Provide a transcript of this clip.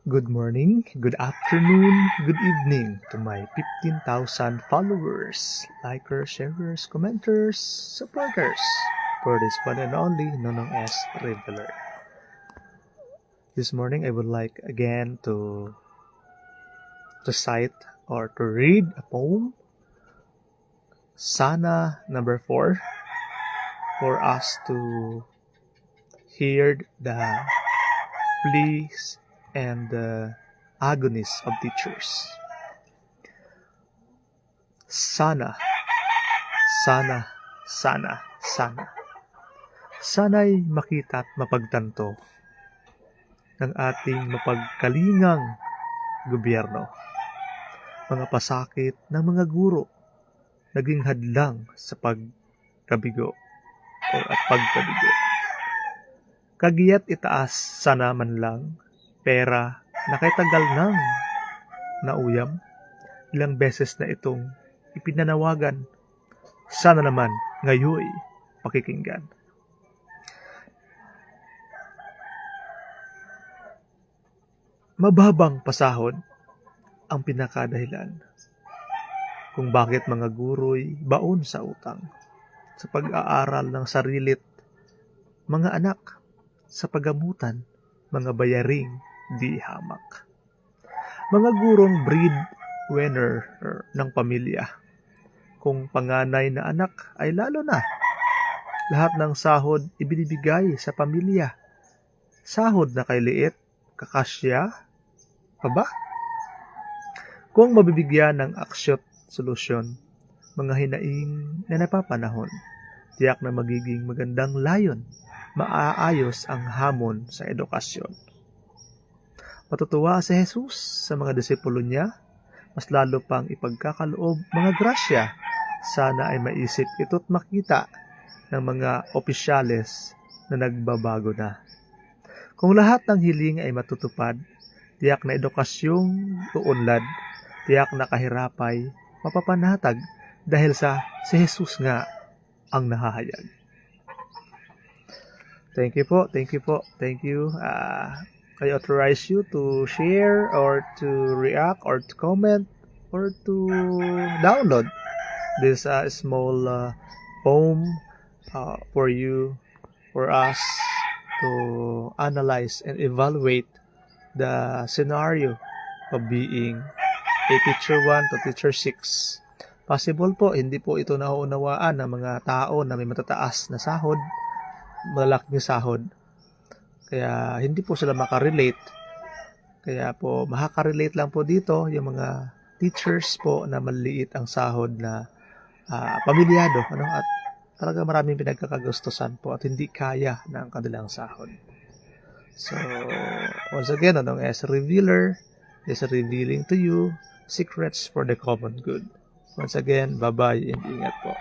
Good morning, good afternoon, good evening to my 15,000 followers, likers, sharers, commenters, supporters for this one and only known as Revealer. This morning I would like again to recite or to read a poem, Sana number 4, for us to hear the pleas and the agonies of teachers. Sana, sana, sana, sana. Sana'y makita at mapagtanto ng ating mapagkalingang gobyerno. Mga pasakit ng mga guro naging hadlang sa pagkabigo o at pagkabigo. Kagiya't itaas sana man lang pera na kay tagal nang nauyam. Ilang beses na itong ipinanawagan. Sana naman ngayoy pakikinggan. Mababang pasahod ang pinakadahilan kung bakit mga guro'y baon sa utang sa pag-aaral ng sarilit mga anak, sa pagamutan mga bayaring di hamak. Mga gurong breadwinner ng pamilya. Kung panganay na anak ay lalo na. Lahat ng sahod ibinibigay sa pamilya. Sahod na kay liit, kakasya pa ba? Kung mabibigyan ng aksyon solusyon, mga hinaing na napapanahon, tiyak na magiging magandang layon, maaayos ang hamon sa edukasyon. Matutuwa si Jesus sa mga disipulo niya, mas lalo pang ipagkakaloob mga grasya. Sana ay maisip ito't makita ng mga opisyales na nagbabago na. Kung lahat ng hiling ay matutupad, tiyak na edukasyong uunlad, tiyak na kahirapay, mapapanatag dahil sa si Jesus nga ang nahahayag. Thank you po. Thank you. I authorize you to share or to react or to comment or to download this small poem for you, for us to analyze and evaluate the scenario of being a teacher 1 to teacher 6. Possible po, hindi po ito nauunawaan ng mga tao na may matataas na sahod, malaking sahod. Kaya hindi po sila makarelate. Kaya po, makakarelate lang po dito yung mga teachers po na maliit ang sahod na pamilyado. At talaga maraming pinagkakagustusan po at hindi kaya ng kanilang sahod. So, once again, as Revealer is revealing to you secrets for the common good. Once again, bye-bye and ingat po.